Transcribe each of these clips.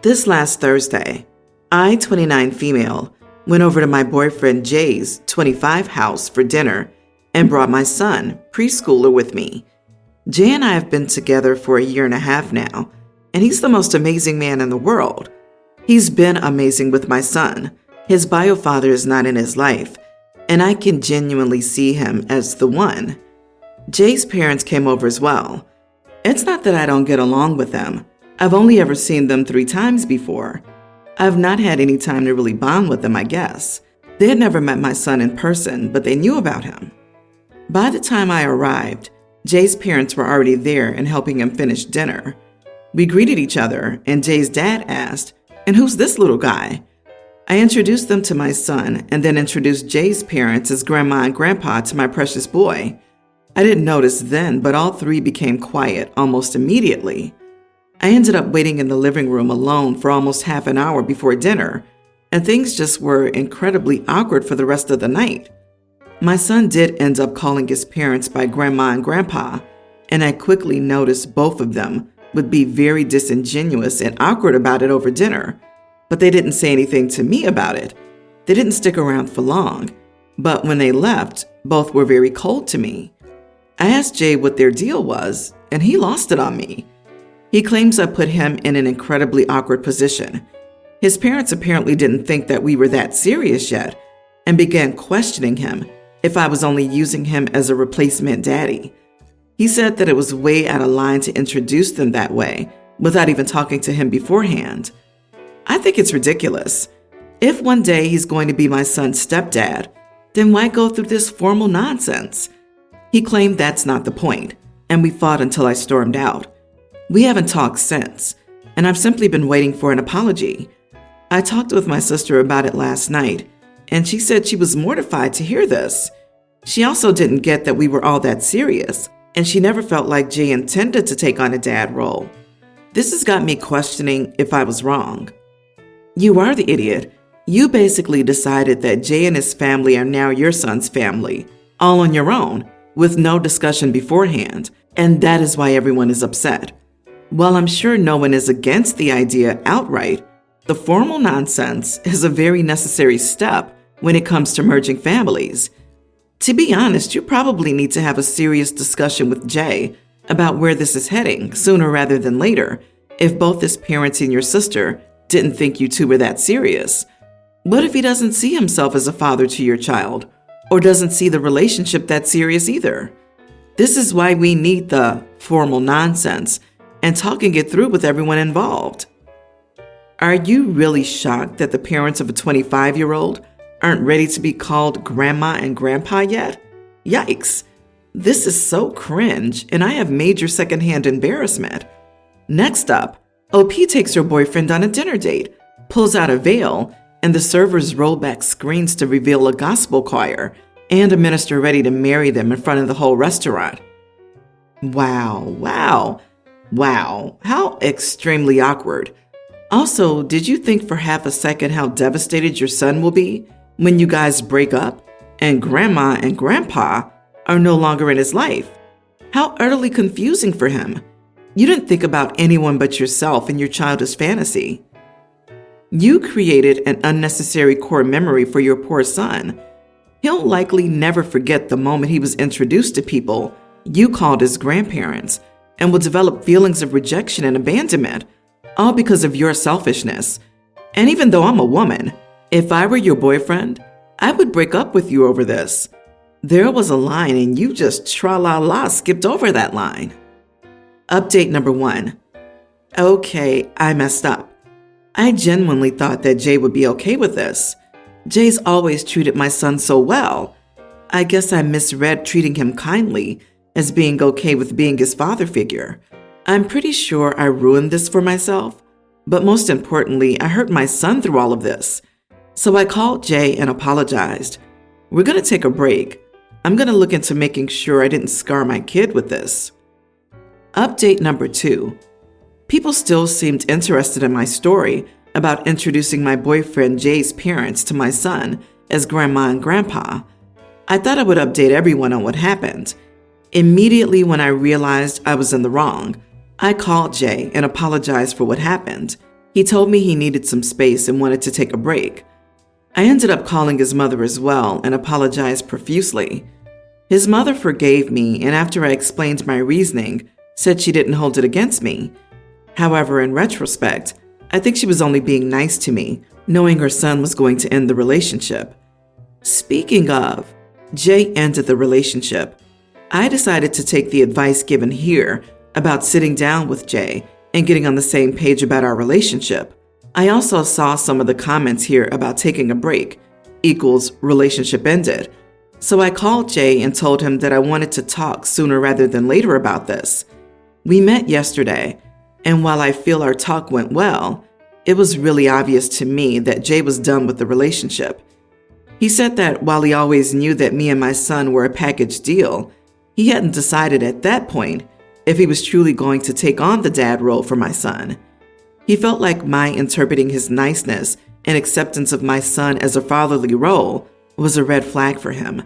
This last Thursday, I, 29 female, went over to my boyfriend Jay's 25 house for dinner and brought my son, preschooler, with me. Jay and I have been together for a year and a half now, and he's the most amazing man in the world. He's been amazing with my son. His bio father is not in his life, and I can genuinely see him as the one. Jay's parents came over as well. It's not that I don't get along with them. I've only ever seen them 3 times before. I've not had any time to really bond with them, I guess. They had never met my son in person, but they knew about him. By the time I arrived, Jay's parents were already there and helping him finish dinner. We greeted each other, and Jay's dad asked, "And who's this little guy?" I introduced them to my son and then introduced Jay's parents as grandma and grandpa to my precious boy. I didn't notice then, but all 3 became quiet almost immediately. I ended up waiting in the living room alone for almost half an hour before dinner, and things just were incredibly awkward for the rest of the night. My son did end up calling his parents by grandma and grandpa, and I quickly noticed both of them would be very disingenuous and awkward about it over dinner, but they didn't say anything to me about it. They didn't stick around for long, but when they left, both were very cold to me. I asked Jay what their deal was, and he lost it on me. He claims I put him in an incredibly awkward position. His parents apparently didn't think that we were that serious yet and began questioning him if I was only using him as a replacement daddy. He said that it was way out of line to introduce them that way without even talking to him beforehand. I think it's ridiculous. If one day he's going to be my son's stepdad, then why go through this formal nonsense? He claimed that's not the point, and we fought until I stormed out. We haven't talked since, and I've simply been waiting for an apology. I talked with my sister about it last night, and she said she was mortified to hear this. She also didn't get that we were all that serious, and she never felt like Jay intended to take on a dad role. This has got me questioning if I was wrong. You are the idiot. You basically decided that Jay and his family are now your son's family, all on your own, with no discussion beforehand, and that is why everyone is upset. While I'm sure no one is against the idea outright, the formal nonsense is a very necessary step when it comes to merging families. To be honest, you probably need to have a serious discussion with Jay about where this is heading sooner rather than later, if both his parents and your sister didn't think you two were that serious. What if he doesn't see himself as a father to your child, or doesn't see the relationship that serious either? This is why we need the formal nonsense and talking it through with everyone involved. Are you really shocked that the parents of a 25-year-old aren't ready to be called grandma and grandpa yet? Yikes. This is so cringe, and I have major secondhand embarrassment. Next up, OP takes her boyfriend on a dinner date, pulls out a veil, and the servers roll back screens to reveal a gospel choir and a minister ready to marry them in front of the whole restaurant. Wow, how extremely awkward. Also, did you think for half a second how devastated your son will be when you guys break up and grandma and grandpa are no longer in his life? How utterly confusing for him. You didn't think about anyone but yourself and your childish fantasy. You created an unnecessary core memory for your poor son. He'll likely never forget the moment he was introduced to people you called his grandparents, and will develop feelings of rejection and abandonment, all because of your selfishness. And even though I'm a woman, if I were your boyfriend, I would break up with you over this. There was a line and you just tra-la-la skipped over that line. Update number 1. Okay, I messed up. I genuinely thought that Jay would be okay with this. Jay's always treated my son so well. I guess I misread treating him kindly as being okay with being his father figure. I'm pretty sure I ruined this for myself, but most importantly, I hurt my son through all of this. So I called Jay and apologized. We're going to take a break. I'm going to look into making sure I didn't scar my kid with this. Update number 2. People still seemed interested in my story about introducing my boyfriend Jay's parents to my son as grandma and grandpa. I thought I would update everyone on what happened. Immediately when I realized I was in the wrong, I called Jay and apologized for what happened. He told me he needed some space and wanted to take a break. I ended up calling his mother as well and apologized profusely. His mother forgave me, and after I explained my reasoning, said she didn't hold it against me. However, in retrospect, I think she was only being nice to me, knowing her son was going to end the relationship. Speaking of, Jay ended the relationship. I decided to take the advice given here about sitting down with Jay and getting on the same page about our relationship. I also saw some of the comments here about taking a break equals relationship ended. So I called Jay and told him that I wanted to talk sooner rather than later about this. We met yesterday, and while I feel our talk went well, it was really obvious to me that Jay was done with the relationship. He said that while he always knew that me and my son were a package deal, he hadn't decided at that point if he was truly going to take on the dad role for my son. He felt like my interpreting his niceness and acceptance of my son as a fatherly role was a red flag for him,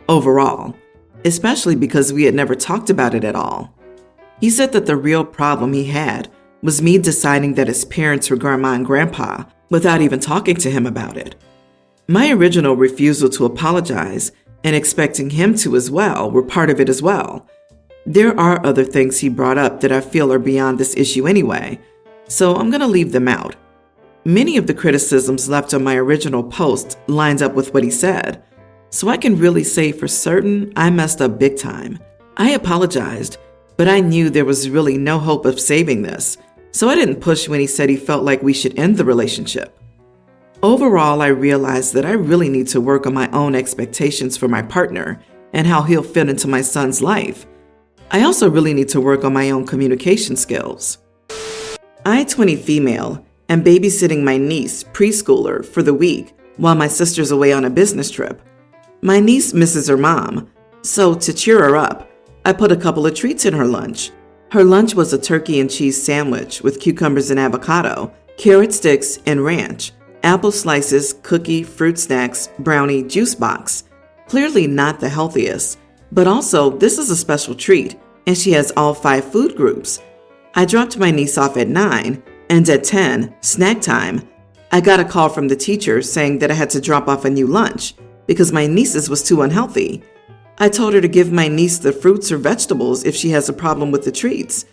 overall, especially because we had never talked about it at all. He said that the real problem he had was me deciding that his parents were grandma and grandpa without even talking to him about it. My original refusal to apologize and expecting him to as well were part of it as well. There are other things he brought up that I feel are beyond this issue anyway, so I'm going to leave them out. Many of the criticisms left on my original post lined up with what he said, so I can really say for certain I messed up big time. I apologized, but I knew there was really no hope of saving this, so I didn't push when he said he felt like we should end the relationship. Overall, I realized that I really need to work on my own expectations for my partner and how he'll fit into my son's life. I also really need to work on my own communication skills. I, 20 female, am babysitting my niece, preschooler, for the week while my sister's away on a business trip. My niece misses her mom, so to cheer her up, I put a couple of treats in her lunch. Her lunch was a turkey and cheese sandwich with cucumbers and avocado, carrot sticks and ranch, apple slices, cookie, fruit snacks, brownie, juice box. Clearly not the healthiest, but also this is a special treat, and she has all 5 food groups. I dropped my niece off at 9, and at 10, snack time, I got a call from the teacher saying that I had to drop off a new lunch because my niece's was too unhealthy. I told her to give my niece the fruits or vegetables if she has a problem with the treats,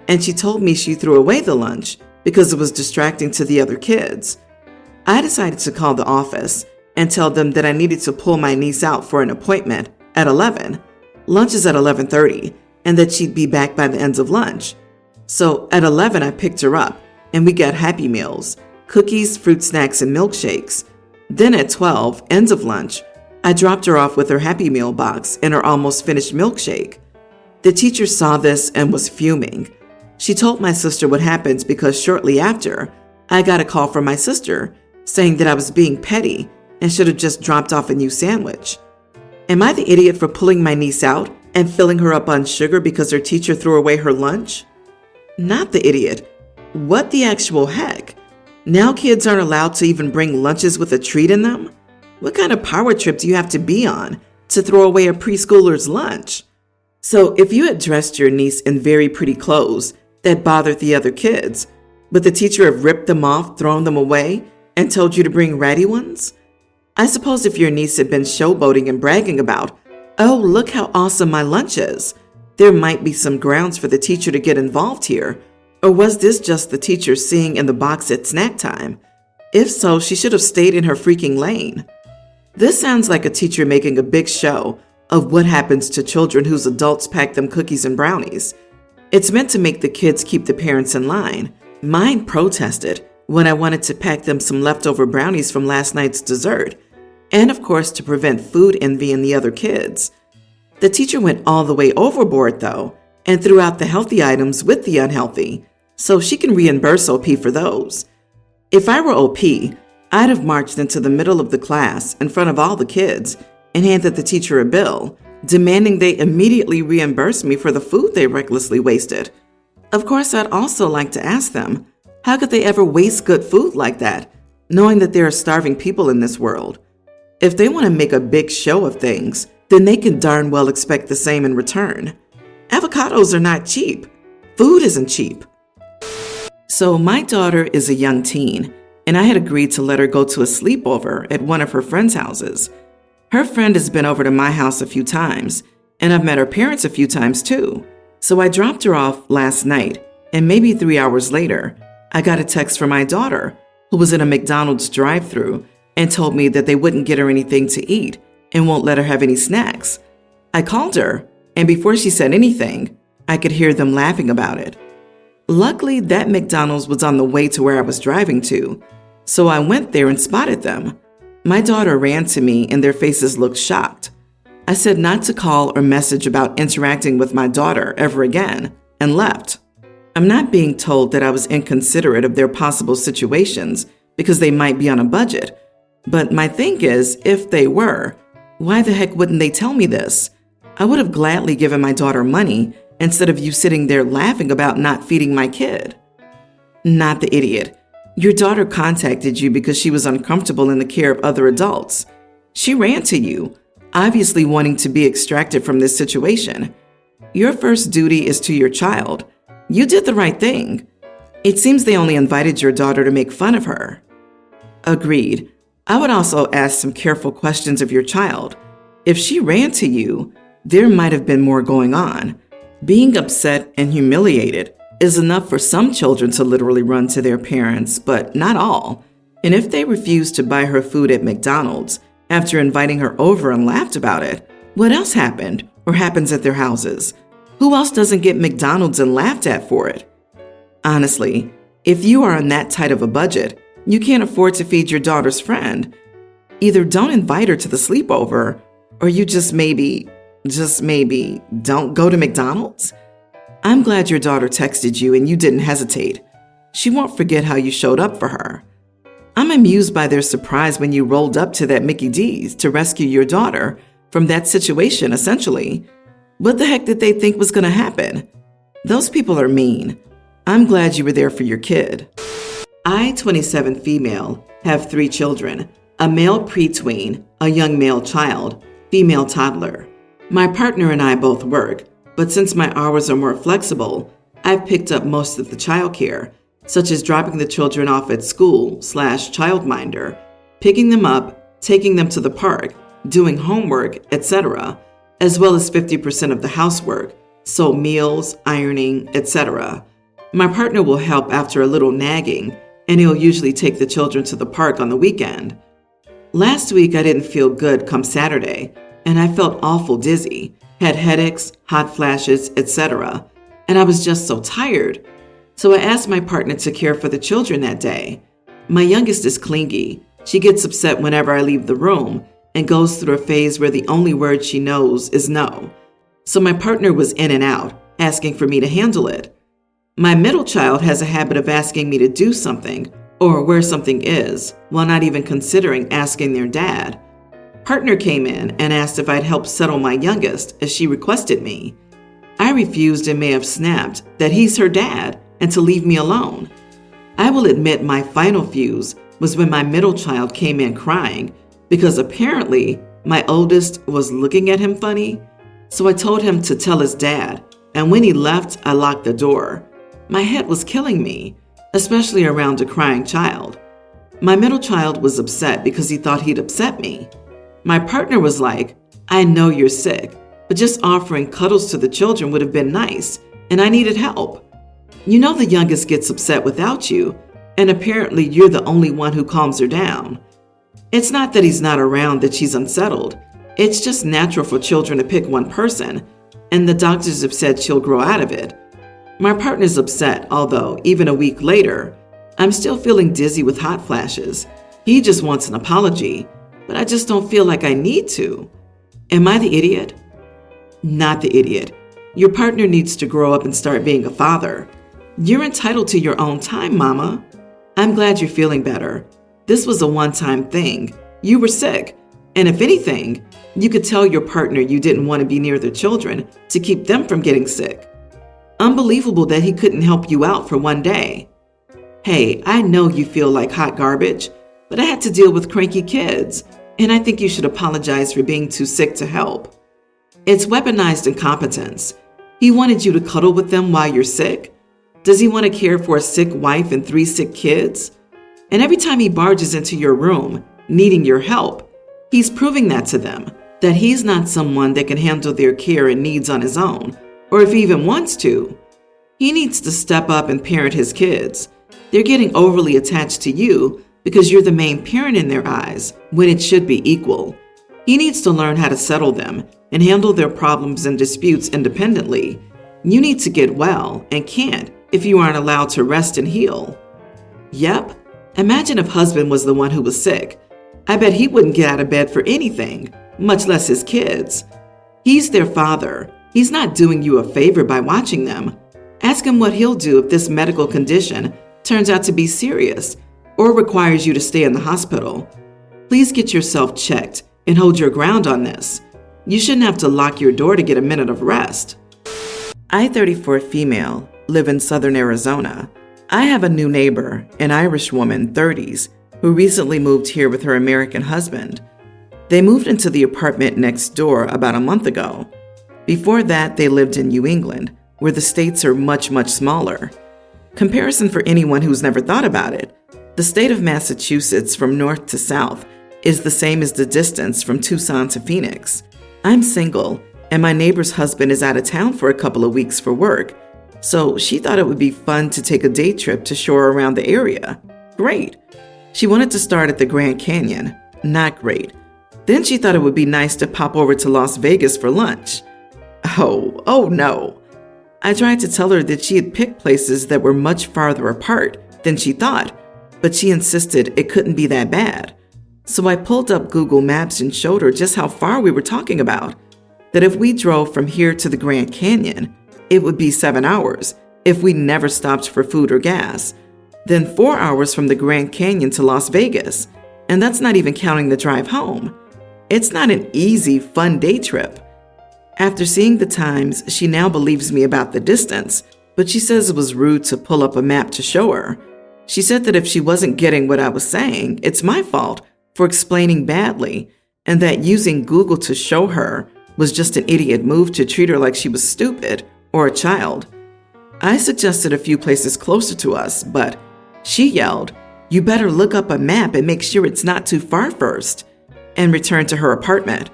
and she told me she threw away the lunch because it was distracting to the other kids. I decided to call the office and tell them that I needed to pull my niece out for an appointment at 11. Lunch is at 11:30, and that she'd be back by the end of lunch. So at 11, I picked her up, and we got Happy Meals, cookies, fruit snacks, and milkshakes. Then at 12, end of lunch, I dropped her off with her Happy Meal box and her almost finished milkshake. The teacher saw this and was fuming. She told my sister what happened because shortly after, I got a call from my sister saying that I was being petty and should have just dropped off a new sandwich. Am I the idiot for pulling my niece out and filling her up on sugar because her teacher threw away her lunch? Not the idiot. What the actual heck? Now kids aren't allowed to even bring lunches with a treat in them? What kind of power trip do you have to be on to throw away a preschooler's lunch? So if you had dressed your niece in very pretty clothes that bothered the other kids, but the teacher had ripped them off, thrown them away, and told you to bring ratty ones? I suppose if your niece had been showboating and bragging about, "Oh, look how awesome my lunch is," there might be some grounds for the teacher to get involved here. Or was this just the teacher seeing in the box at snack time? If so, she should have stayed in her freaking lane. This sounds like a teacher making a big show of what happens to children whose adults pack them cookies and brownies. It's meant to make the kids keep the parents in line. Mine protested when I wanted to pack them some leftover brownies from last night's dessert, and of course to prevent food envy in the other kids. The teacher went all the way overboard though, and threw out the healthy items with the unhealthy, so she can reimburse OP for those. If I were OP, I'd have marched into the middle of the class in front of all the kids and handed the teacher a bill, demanding they immediately reimburse me for the food they recklessly wasted. Of course, I'd also like to ask them, how could they ever waste good food like that, knowing that there are starving people in this world? If they want to make a big show of things, then they can darn well expect the same in return. Avocados are not cheap. Food isn't cheap. So my daughter is a young teen, and I had agreed to let her go to a sleepover at one of her friends' houses. Her friend has been over to my house a few times, and I've met her parents a few times too. So I dropped her off last night, and maybe 3 hours later, I got a text from my daughter, who was in a McDonald's drive-thru, and told me that they wouldn't get her anything to eat and won't let her have any snacks. I called her, and before she said anything, I could hear them laughing about it. Luckily, that McDonald's was on the way to where I was driving to, so I went there and spotted them. My daughter ran to me and their faces looked shocked. I said not to call or message about interacting with my daughter ever again and left. I'm not being told that I was inconsiderate of their possible situations because they might be on a budget. But my thing is, if they were, why the heck wouldn't they tell me this? I would have gladly given my daughter money instead of you sitting there laughing about not feeding my kid. Not the idiot. Your daughter contacted you because she was uncomfortable in the care of other adults. She ran to you, obviously wanting to be extracted from this situation. Your first duty is to your child. You did the right thing. It seems they only invited your daughter to make fun of her. Agreed. I would also ask some careful questions of your child. If she ran to you, there might have been more going on. Being upset and humiliated is enough for some children to literally run to their parents, but not all. And if they refuse to buy her food at McDonald's after inviting her over and laughed about it, what else happened or happens at their houses? Who else doesn't get McDonald's and laughed at for it? Honestly, if you are on that tight of a budget, you can't afford to feed your daughter's friend. Either don't invite her to the sleepover, or you just maybe don't go to McDonald's. I'm glad your daughter texted you and you didn't hesitate. She won't forget how you showed up for her. I'm amused by their surprise when you rolled up to that Mickey D's to rescue your daughter from that situation, essentially. What the heck did they think was going to happen? Those people are mean. I'm glad you were there for your kid. I, 27 female, have 3 children, a male preteen, a young male child, female toddler. My partner and I both work, but since my hours are more flexible, I've picked up most of the childcare, such as dropping the children off at school/childminder, picking them up, taking them to the park, doing homework, etc., as well as 50% of the housework, so meals, ironing, etc. My partner will help after a little nagging, and he'll usually take the children to the park on the weekend. Last week, I didn't feel good come Saturday, and I felt awful dizzy, had headaches, hot flashes, etc., and I was just so tired. So I asked my partner to care for the children that day. My youngest is clingy. She gets upset whenever I leave the room and goes through a phase where the only word she knows is no. So my partner was in and out, asking for me to handle it. My middle child has a habit of asking me to do something or where something is, while not even considering asking their dad. Partner came in and asked if I'd help settle my youngest as she requested me. I refused and may have snapped that he's her dad and to leave me alone. I will admit my final fuse was when my middle child came in crying because apparently my oldest was looking at him funny. So I told him to tell his dad, and when he left, I locked the door. My head was killing me, especially around a crying child. My middle child was upset because he thought he'd upset me. My partner was like, I know you're sick, but just offering cuddles to the children would have been nice, and I needed help. You know the youngest gets upset without you, and apparently you're the only one who calms her down. It's not that he's not around that she's unsettled. It's just natural for children to pick one person, and the doctors have said she'll grow out of it. My partner's upset, although even a week later, I'm still feeling dizzy with hot flashes. He just wants an apology, but I just don't feel like I need to. Am I the idiot? Not the idiot. Your partner needs to grow up and start being a father. You're entitled to your own time, Mama. I'm glad you're feeling better. This was a one-time thing. You were sick, and if anything, you could tell your partner you didn't want to be near the children to keep them from getting sick. Unbelievable that he couldn't help you out for one day. Hey, I know you feel like hot garbage, but I had to deal with cranky kids, and I think you should apologize for being too sick to help. It's weaponized incompetence. He wanted you to cuddle with them while you're sick. Does he want to care for a sick wife and 3 sick kids? And every time he barges into your room, needing your help, he's proving that to them, that he's not someone that can handle their care and needs on his own, or if he even wants to. He needs to step up and parent his kids. They're getting overly attached to you because you're the main parent in their eyes, when it should be equal. He needs to learn how to settle them and handle their problems and disputes independently. You need to get well and can't if you aren't allowed to rest and heal. Yep, imagine if husband was the one who was sick. I bet he wouldn't get out of bed for anything, much less his kids. He's their father. He's not doing you a favor by watching them. Ask him what he'll do if this medical condition turns out to be serious or requires you to stay in the hospital. Please get yourself checked and hold your ground on this. You shouldn't have to lock your door to get a minute of rest. I, 34 female, live in southern Arizona. I have a new neighbor, an Irish woman, 30s, who recently moved here with her American husband. They moved into the apartment next door about a month ago. Before that, they lived in New England, where the states are much, much smaller. Comparison for anyone who's never thought about it. The state of Massachusetts from north to south is the same as the distance from Tucson to Phoenix. I'm single, and my neighbor's husband is out of town for a couple of weeks for work, so she thought it would be fun to take a day trip to show her around the area. Great. She wanted to start at the Grand Canyon. Not great. Then she thought it would be nice to pop over to Las Vegas for lunch. Oh no. I tried to tell her that she had picked places that were much farther apart than she thought, but she insisted it couldn't be that bad. So I pulled up Google Maps and showed her just how far we were talking about. That if we drove from here to the Grand Canyon, it would be 7 hours if we never stopped for food or gas. Then 4 hours from the Grand Canyon to Las Vegas, and that's not even counting the drive home. It's not an easy, fun day trip. After seeing the times, she now believes me about the distance, but she says it was rude to pull up a map to show her. She said that if she wasn't getting what I was saying, it's my fault for explaining badly, and that using Google to show her was just an idiot move to treat her like she was stupid or a child. I suggested a few places closer to us, but she yelled, "You better look up a map and make sure it's not too far first," and returned to her apartment.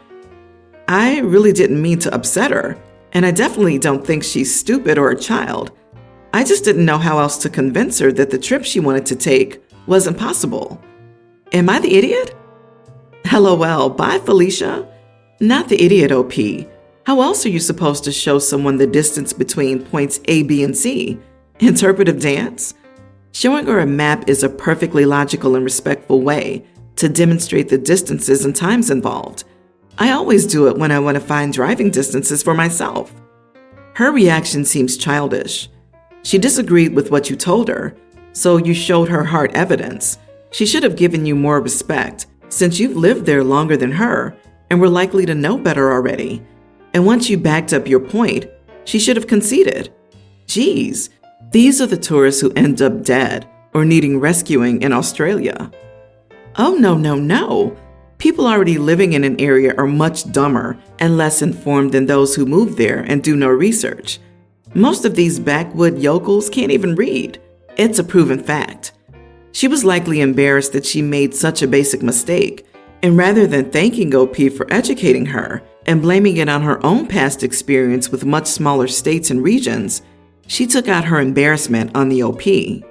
I really didn't mean to upset her, and I definitely don't think she's stupid or a child. I just didn't know how else to convince her that the trip she wanted to take wasn't possible. Am I the idiot? LOL, bye Felicia. Not the idiot, OP. How else are you supposed to show someone the distance between points A, B, and C? Interpretive dance? Showing her a map is a perfectly logical and respectful way to demonstrate the distances and times involved. I always do it when I want to find driving distances for myself. Her reaction seems childish. She disagreed with what you told her, so you showed her hard evidence. She should have given you more respect, since you've lived there longer than her and were likely to know better already. And once you backed up your point, she should have conceded. Geez, these are the tourists who end up dead or needing rescuing in Australia. Oh, no. People already living in an area are much dumber and less informed than those who move there and do no research. Most of these backwood yokels can't even read. It's a proven fact. She was likely embarrassed that she made such a basic mistake, and rather than thanking OP for educating her and blaming it on her own past experience with much smaller states and regions, she took out her embarrassment on the OP.